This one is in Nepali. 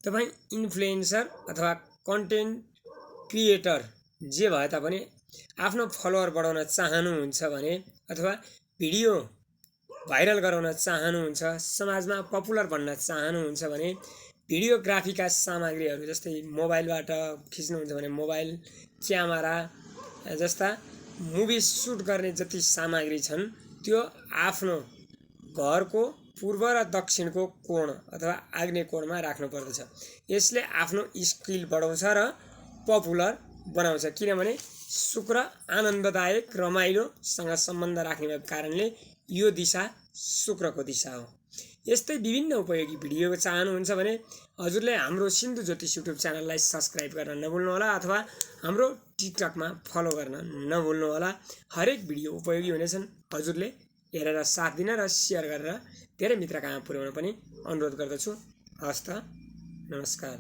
तपाईँ इन्फ्लुएन्सर अथवा कन्टेन्ट क्रिएटर जे भए तापनि आफ्नो फलोअर बढाउन चाहनुहुन्छ भने अथवा भिडियो भाइरल गराउन चाहनुहुन्छ, समाजमा पपुलर बन्न चाहनुहुन्छ भने भिडियोग्राफीका सामग्रीहरू जस्तै मोबाइलबाट खिच्नुहुन्छ भने मोबाइल क्यामेरा जस्ता मुभी सुट गर्ने जति सामग्री छन् त्यो आफ्नो घरको पूर्व र दक्षिणको कोण अथवा आग्नेय कोणमा राख्नु पर्दछ। यसले आफ्नो स्किल बढाउँछ र पपुलर बनाउँछ, किनभने शुक्र आनन्ददायक रमाइलोसँग सम्बन्ध राख्ने भएको कारणले यो दिशा शुक्रको दिशा हो। यस्तै विभिन्न उपयोगी भिडियो चाहनुहुन्छ भने हजुरले हाम्रो सिन्धु ज्योतिष युट्युब च्यानललाई सब्सक्राइब गर्न नभुल्नुहोला अथवा हाम्रो टिकटकमा फलो गर्न नभुल्नुहोला। हरेक भिडियो उपयोगी हुनेछन्। हजुरले हेरेर साथ दिन र सेयर गरेर धेरै मित्रकहाँ पुर्याउन पनि अनुरोध गर्दछु। हस्त नमस्कार।